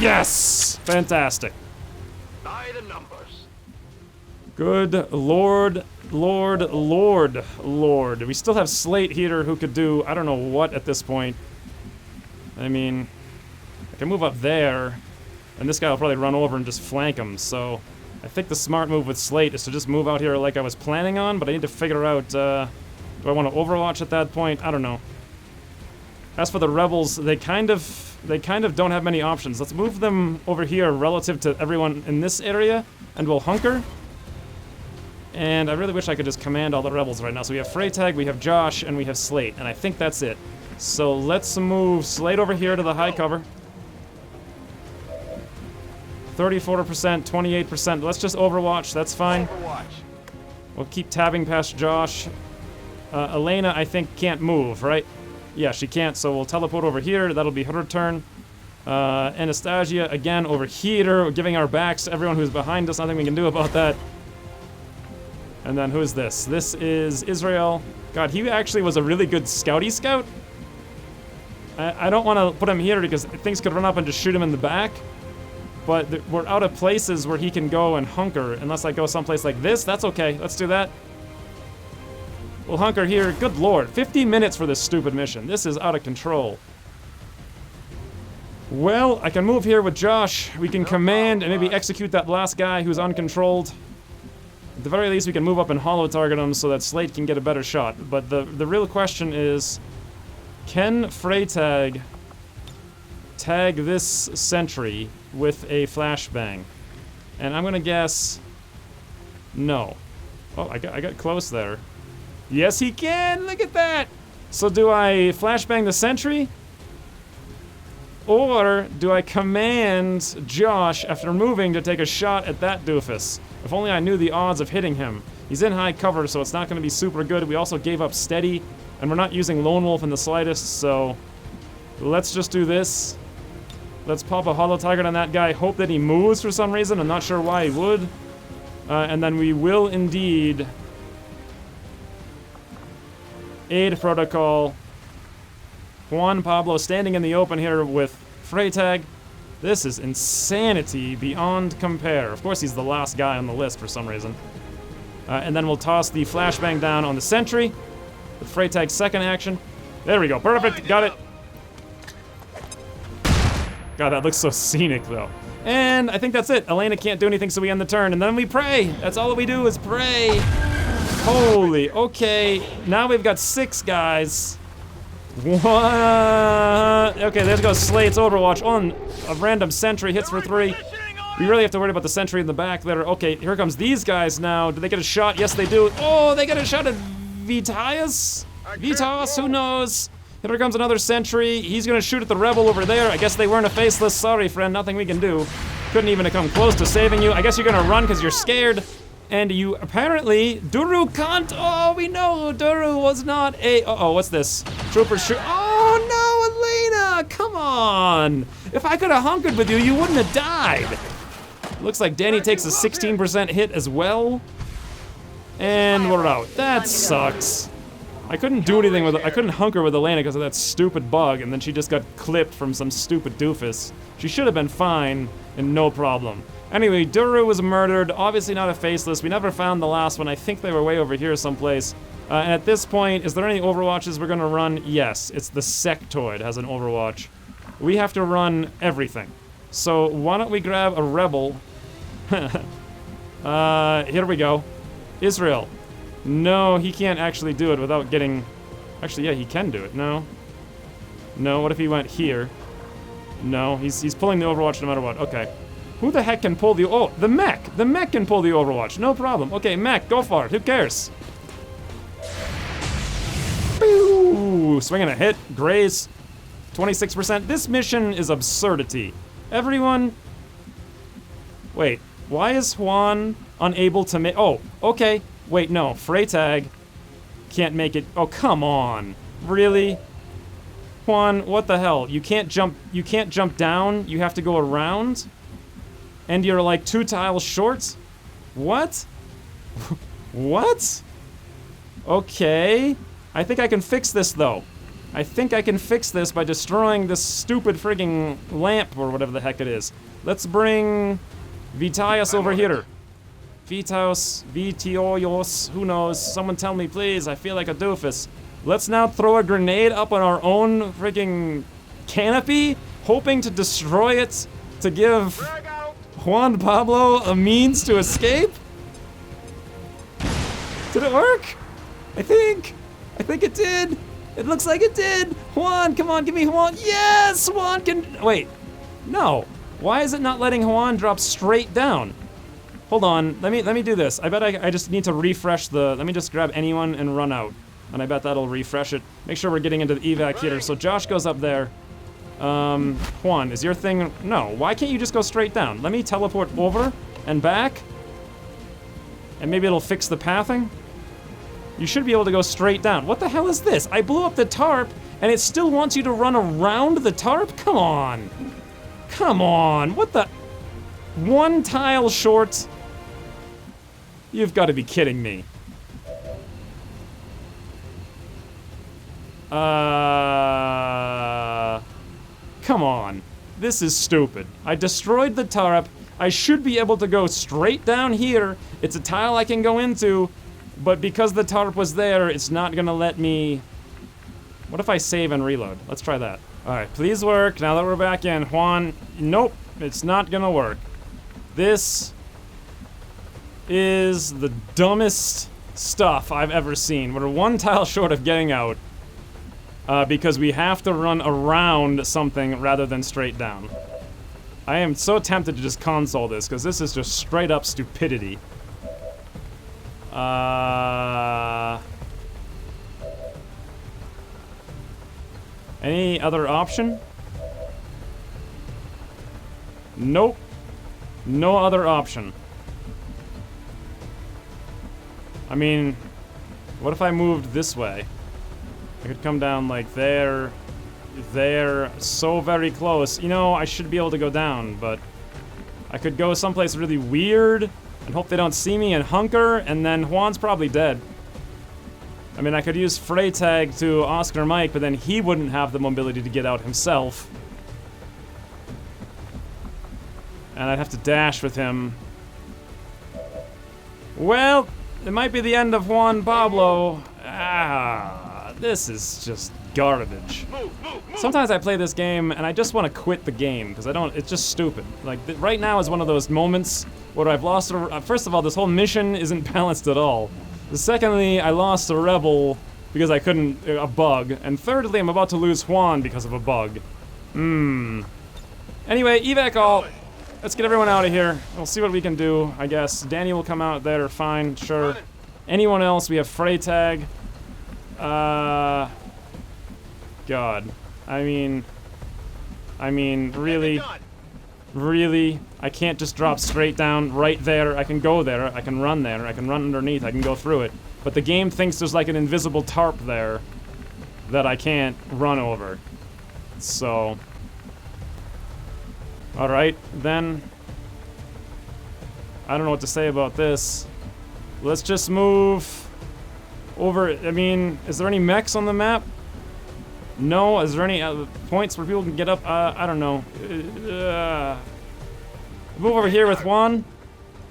Yes! Fantastic. By the numbers. Good lord, lord. We still have Slate here who could do I don't know what at this point. I mean, I can move up there, and this guy will probably run over and just flank him, so I think the smart move with Slate is to just move out here like I was planning on, but I need to figure out, do I want to Overwatch at that point? I don't know. As for the rebels, they kind of don't have many options. Let's move them over here relative to everyone in this area, and we'll hunker. And I really wish I could just command all the rebels right now. So we have Freytag, we have Josh, and we have Slate, and I think that's it. So let's move Slate over here to the high cover. 34%, 28%. Let's just Overwatch, that's fine. We'll keep tabbing past Josh. Elena, I think, can't move, right? Yeah, she can't, so we'll teleport over here. That'll be her turn. Anastasia, again, over here. We're giving our backs to everyone who's behind us. Nothing we can do about that. And then who's this? This is Israel. God, he actually was a really good scouty scout. I don't want to put him here because things could run up and just shoot him in the back. But we're out of places where he can go and hunker. Unless I go someplace like this. That's okay. Let's do that. We'll hunker here. Good lord. 50 minutes for this stupid mission. This is out of control. Well, I can move here with Josh. We can command and maybe execute that last guy who's uncontrolled. At the very least, we can move up and hollow target him so that Slate can get a better shot. But the real question is, can Freytag tag this sentry with a flashbang? And I'm gonna guess no. Oh, I got close there. Yes, he can! Look at that! So do I flashbang the sentry? Or do I command Josh, after moving, to take a shot at that doofus? If only I knew the odds of hitting him. He's in high cover, so it's not going to be super good. We also gave up steady, and we're not using Lone Wolf in the slightest, so let's just do this. Let's pop a hollow target on that guy. Hope that he moves for some reason. I'm not sure why he would. And then we will indeed aid protocol. Juan Pablo standing in the open here with Freytag. This is insanity beyond compare. Of course, he's the last guy on the list for some reason. And then we'll toss the flashbang down on the sentry with Freytag's second action. There we go. Perfect. Got it. God, that looks so scenic, though. And I think that's it. Elena can't do anything, so we end the turn. And then we pray. That's all that we do is pray. Holy, okay. Now we've got 6 guys. What? Okay, there goes Slate's Overwatch on a random sentry, hits for 3. We really have to worry about the sentry in the back there. Okay, here comes these guys now. Do they get a shot? Yes, they do. Oh, they get a shot at Vitias? Vitas, who knows? Here comes another sentry. He's gonna shoot at the rebel over there. I guess they weren't a faceless. Sorry, friend, nothing we can do. Couldn't even come close to saving you. I guess you're gonna run because you're scared. And you apparently, Duru can't. Oh, we know Duru was not a. Uh-oh, what's this? Trooper shoot. Oh no, Elena, come on. If I could have hunkered with you, you wouldn't have died. Looks like Danny takes a 16% hit as well. And we're out. That sucks. I couldn't do anything with. I couldn't hunker with Elena because of that stupid bug, and then she just got clipped from some stupid doofus. She should have been fine and no problem. Anyway, Duru was murdered, obviously not a faceless. We never found the last one. I think they were way over here someplace. And at this point, is there any Overwatches we're gonna run? Yes, it's the Sectoid has an Overwatch. We have to run everything. So why don't we grab a Rebel? Here we go. Israel. No, he can't actually do it without getting... Actually, yeah, he can do it. No. No, what if he went here? No, he's pulling the Overwatch no matter what. Okay. Who the heck can pull the... Oh, the mech! The mech can pull the Overwatch. No problem. Okay, mech, go for it. Who cares? Boo! Swinging a hit. Graze. 26%. This mission is absurdity. Everyone... Wait. Why is Juan unable to make... Oh, okay. Wait, no. Freytag can't make it... Oh, come on. Really? Juan, what the hell? You can't jump down. You have to go around? And you're like 2 tiles short? What? What? Okay. I think I can fix this, though. I think I can fix this by destroying this stupid frigging lamp or whatever the heck it is. Let's bring Vitias over here. Vitios, who knows? Someone tell me, please. I feel like a doofus. Let's now throw a grenade up on our own freaking canopy, hoping to destroy it to give Frag out. Juan Pablo a means to escape? Did it work? I think it did. It looks like it did. Juan, come on, give me Juan. Yes, Juan can. Wait, no. Why is it not letting Juan drop straight down? Hold on, let me do this. I bet I just need to refresh the. Let me just grab anyone and run out, and I bet that'll refresh it. Make sure we're getting into the evac here. So Josh goes up there. Juan, is your thing? No. Why can't you just go straight down? Let me teleport over and back, and maybe it'll fix the pathing. You should be able to go straight down. What the hell is this? I blew up the tarp, and it still wants you to run around the tarp? Come on. Come on. What the? One tile short? You've got to be kidding me. Come on. This is stupid. I destroyed the tarp. I should be able to go straight down here. It's a tile I can go into. But because the tarp was there, it's not gonna let me... What if I save and reload? Let's try that. Alright, please work. Now that we're back in. Juan, nope, it's not gonna work. This is the dumbest stuff I've ever seen. We're one tile short of getting out. Because we have to run around something rather than straight down. I am so tempted to just console this, because this is just straight up stupidity. Any other option? Nope. No other option. I mean, what if I moved this way? I could come down like there, so very close. You know, I should be able to go down, but I could go someplace really weird and hope they don't see me and hunker, and then Juan's probably dead. I mean, I could use Freytag to Oscar Mike, but then he wouldn't have the mobility to get out himself. And I'd have to dash with him. Well, it might be the end of Juan Pablo. This is just garbage. Sometimes I play this game and I just want to quit the game because it's just stupid. Like, right now is one of those moments where I've lost first of all, this whole mission isn't balanced at all. Secondly, I lost a rebel because I couldn't, a bug. And thirdly, I'm about to lose Juan because of a bug. Anyway, evac all. Let's get everyone out of here. We'll see what we can do, I guess. Danny will come out there, fine, sure. Anyone else? We have Freytag. God. I mean, really? Really? I can't just drop straight down right there. I can go there. I can run there. I can run underneath. I can go through it. But the game thinks there's like an invisible tarp there that I can't run over. So... Alright, then... I don't know what to say about this. Let's just move over... I mean, is there any mechs on the map? No? Is there any points where people can get up? I don't know. Move over here with Juan.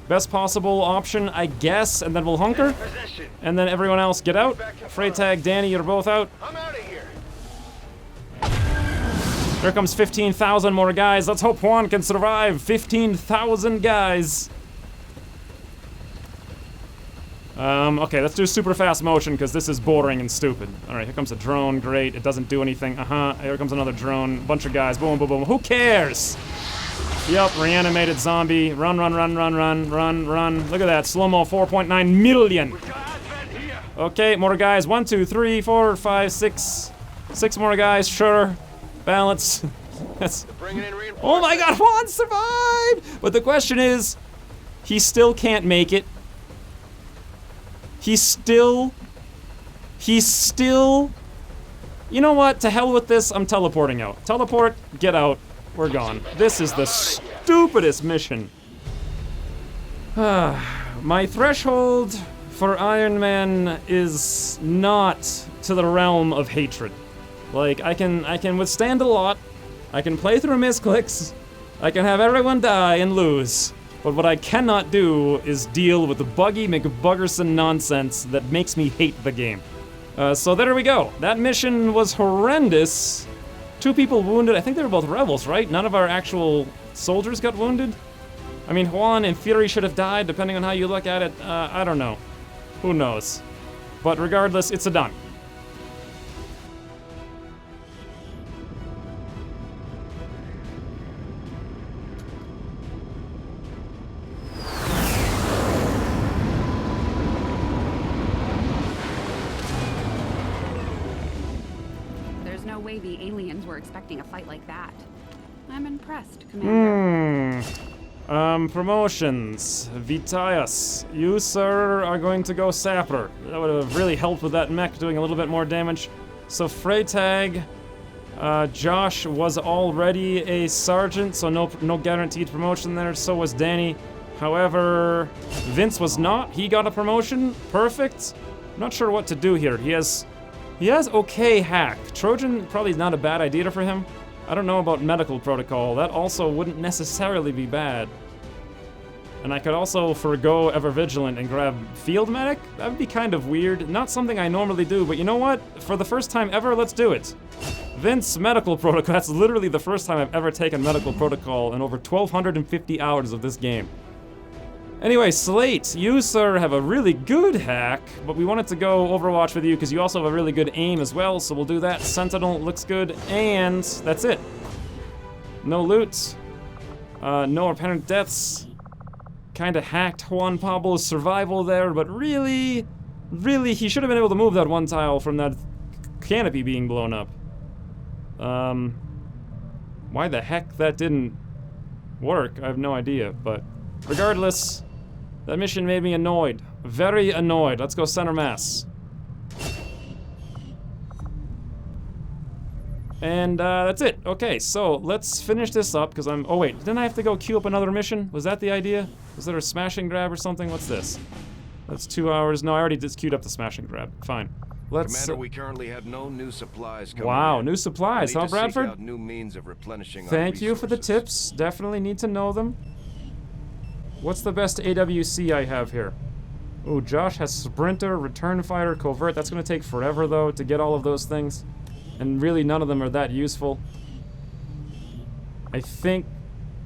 Best possible option, I guess, and then we'll hunker. And then everyone else get out. Freytag, Danny, you're both out. I'm out of here. Here comes 15,000 more guys. Let's hope Juan can survive. 15,000 guys. Okay, let's do super fast motion because this is boring and stupid. Alright, here comes a drone. Great. It doesn't do anything. Here comes another drone. Bunch of guys. Boom, boom, boom. Who cares? Yep, reanimated zombie. Run, run, run, run, run, run, run. Look at that. Slow-mo, 4.9 million. Okay, more guys. 1, 2, 3, 4, 5, 6. 6 more guys, sure. Balance. That's... Oh my god, Juan survived! But the question is, he still can't make it. He's still... You know what? To hell with this, I'm teleporting out. Teleport, get out. We're gone. This is the stupidest mission. My threshold for Iron Man is not to the realm of hatred. Like, I can withstand a lot. I can play through misclicks. I can have everyone die and lose. But what I cannot do is deal with the buggy McBuggerson nonsense that makes me hate the game. So there we go. That mission was horrendous. 2 people wounded. I think they were both rebels, right? None of our actual soldiers got wounded? I mean, Juan in theory should have died, depending on how you look at it. I don't know. Who knows? But regardless, it's a done. There's no way the aliens were expecting a fight like that. I'm impressed, Commander. Promotions. Vitias. You, sir, are going to go Sapper. That would have really helped with that mech doing a little bit more damage. So Freytag, Josh was already a sergeant, so no guaranteed promotion there. So was Danny. However, Vince was not. He got a promotion. Perfect. I'm not sure what to do here. He has okay hack. Trojan probably not a bad idea for him. I don't know about medical protocol. That also wouldn't necessarily be bad. And I could also forgo Ever Vigilant and grab Field Medic? That would be kind of weird. Not something I normally do, but you know what? For the first time ever, let's do it. Vince, medical protocol. That's literally the first time I've ever taken medical protocol in over 1,250 hours of this game. Anyway, Slate, you, sir, have a really good hack, but we wanted to go Overwatch with you because you also have a really good aim as well, so we'll do that. Sentinel looks good, and that's it. No loot. No apparent deaths. Kinda hacked Juan Pablo's survival there, but really, he should have been able to move that one tile from that canopy being blown up. Why the heck that didn't work, I have no idea, but regardless, that mission made me annoyed. Very annoyed. Let's go center mass. And that's it. Okay, so let's finish this up because I'm... Oh wait, didn't I have to go queue up another mission? Was that the idea? Was there a smash and grab or something? What's this? That's 2 hours. No, I already just queued up the smash and grab. Fine. Let's... Commander, we currently have no new supplies coming Wow, in. new supplies, huh, Bradford? Out new means of replenishing our Thank you for the resources. tips. Definitely need to know them. What's the best AWC I have here? Ooh, Josh has Sprinter, Return Fighter, Covert. That's gonna take forever, though, to get all of those things. And really, none of them are that useful. I think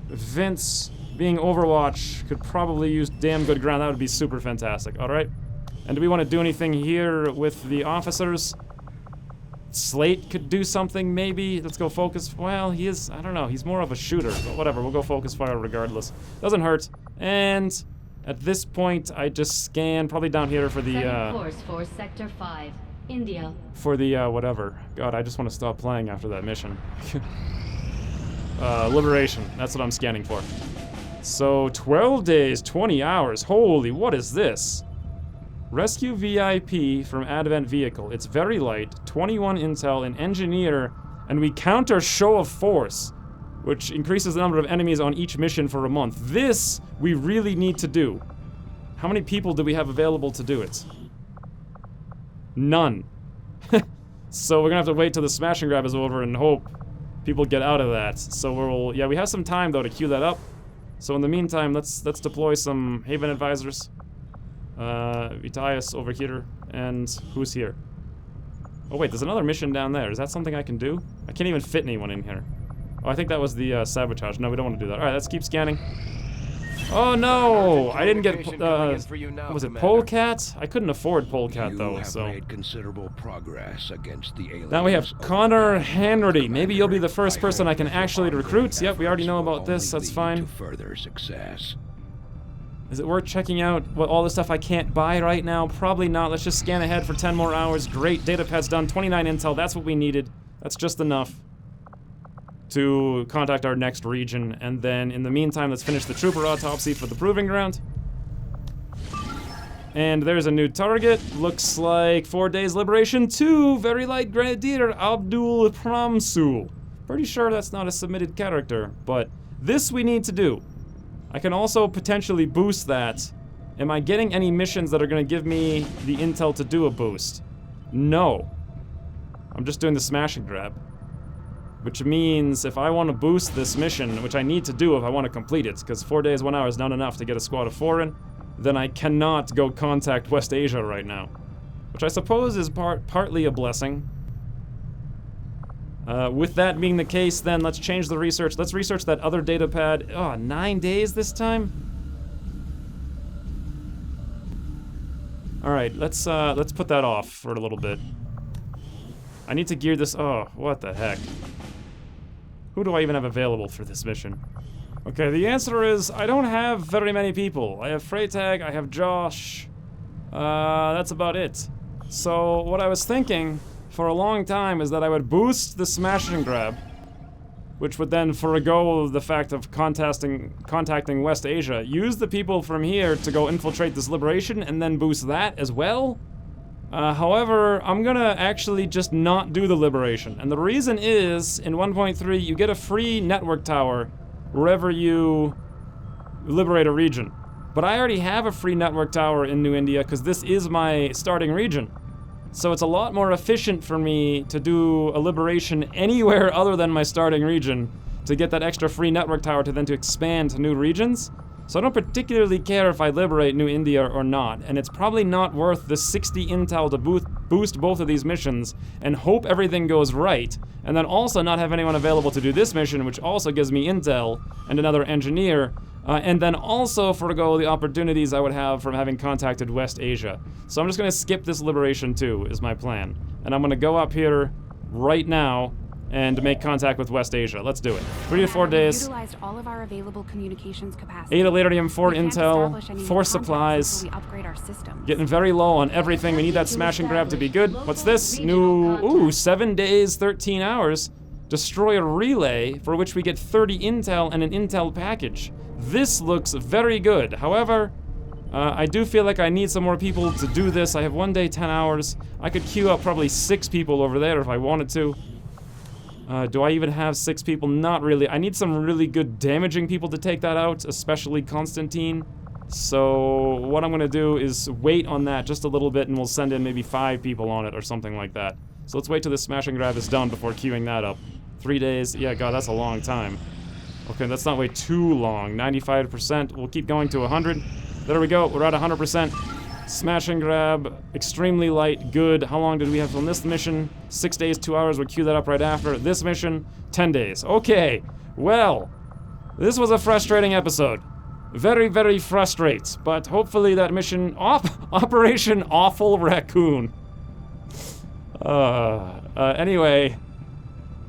Vince, being Overwatch, could probably use damn good ground. That would be super fantastic. Alright. And do we want to do anything here with the officers? Slate could do something, maybe. Let's go focus. Well, he is, I don't know, he's more of a shooter, but whatever, we'll go focus fire regardless. Doesn't hurt. And at this point, I just scan, probably down here for the, Setting course for Sector 5, India. for the, whatever. God, I just want to stop playing after that mission. Liberation, that's what I'm scanning for. So, 12 days, 20 hours, holy, what is this? Rescue VIP from Advent Vehicle. It's very light, 21 intel, an engineer, and we counter show of force, which increases the number of enemies on each mission for a month. This, we really need to do. How many people do we have available to do it? None. So we're gonna have to wait till the smash and grab is over and hope people get out of that. So we'll, yeah, we have some time though to queue that up. So in the meantime, let's deploy some Haven advisors. Vitias over here, and who's here? Oh wait, there's another mission down there. Is that something I can do? I can't even fit anyone in here. Oh, I think that was the sabotage. No, we don't want to do that. Alright, let's keep scanning. Oh no! I didn't get, was it Polecat? I couldn't afford Polecat though, so... made considerable progress against the aliens. Now we have Connor Hanratty. Maybe you'll be the first person I can actually recruit. Yep, we already know about this, that's fine. To further success. Is it worth checking out what all the stuff I can't buy right now? Probably not. Let's just scan ahead for 10 more hours. Great, datapad's done. 29 intel, that's what we needed. That's just enough to contact our next region. And then, in the meantime, let's finish the trooper autopsy for the proving ground. And there's a new target. Looks like 4 days liberation 2. Very light grenadier, Abdul Pramsul. Pretty sure that's not a submitted character, but this we need to do. I can also potentially boost that. Am I getting any missions that are going to give me the intel to do a boost? No. I'm just doing the smash and grab. Which means if I want to boost this mission, which I need to do if I want to complete it, because 4 days, 1 hour is not enough to get a squad of 4 in, then I cannot go contact West Asia right now. Which I suppose is partly a blessing. With that being the case, then let's change the research. Let's research that other data pad. Oh, 9 days this time? Alright, let's put that off for a little bit. I need to gear this. Oh, what the heck. Who do I even have available for this mission? Okay, the answer is I don't have very many people. I have Freytag, I have Josh. That's about it. So, what I was thinking for a long time is that I would boost the smash and grab, which would then forego the fact of contacting West Asia, use the people from here to go infiltrate this liberation, and then boost that as well. However, I'm gonna actually just not do the liberation. And the reason is, in 1.3, you get a free network tower wherever you liberate a region. But I already have a free network tower in New India because this is my starting region. So it's a lot more efficient for me to do a liberation anywhere other than my starting region to get that extra free network tower to then to expand to new regions. So I don't particularly care if I liberate New India or not, and it's probably not worth the 60 intel to boost both of these missions and hope everything goes right, and then also not have anyone available to do this mission, which also gives me intel and another engineer, and then also forego the opportunities I would have from having contacted West Asia. So I'm just gonna skip this liberation too, is my plan. And I'm gonna go up here right now and make contact with West Asia. Let's do it. 3 to 4 days. Utilized all of our available communications capacity. 8 Elerium, 4 We can't intel, establish any 4 new supplies. contacts until we upgrade our systems. Getting very low on everything. We need that smash and grab to be good. What's this? New, ooh, 7 days, 13 hours. Destroy a relay for which we get 30 intel and an intel package. This looks very good. However, I do feel like I need some more people to do this. I have 1 day, 10 hours. I could queue up probably 6 people over there if I wanted to. Do I even have 6 people? Not really. I need some really good damaging people to take that out, especially Constantine. So what I'm gonna do is wait on that just a little bit and we'll send in maybe 5 people on it or something like that. So let's wait till this smash and grab is done before queuing that up. 3 days, yeah, God, that's a long time. Okay, let's not wait too long. 95%, we'll keep going to 100. There we go, we're at 100%. Smash and grab, extremely light, good. How long did we have on this mission? 6 days, 2 hours, we'll queue that up right after. This mission, 10 days. Okay, well, this was a frustrating episode. Very, very frustrate, but hopefully that mission, Operation Awful Raccoon. Anyway,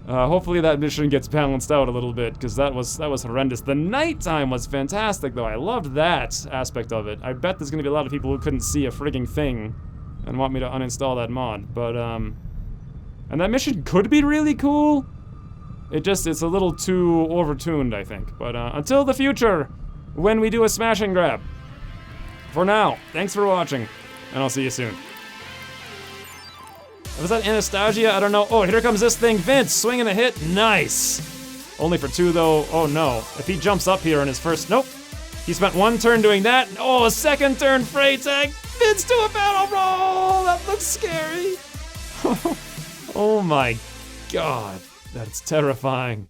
hopefully that mission gets balanced out a little bit, because that was horrendous. The nighttime was fantastic, though. I loved that aspect of it. I bet there's gonna be a lot of people who couldn't see a frigging thing and want me to uninstall that mod, but, and that mission could be really cool. It's a little too overtuned, I think. But, until the future, when we do a smash and grab. For now, thanks for watching, and I'll see you soon. Was that Anastasia? I don't know. Oh, here comes this thing. Vince, swinging a hit. Nice. Only for 2, though. Oh, no. If he jumps up here in his first... Nope. He spent 1 turn doing that. Oh, a 2nd turn Freytag. Vince to a battle roll. That looks scary. Oh, my God. That's terrifying.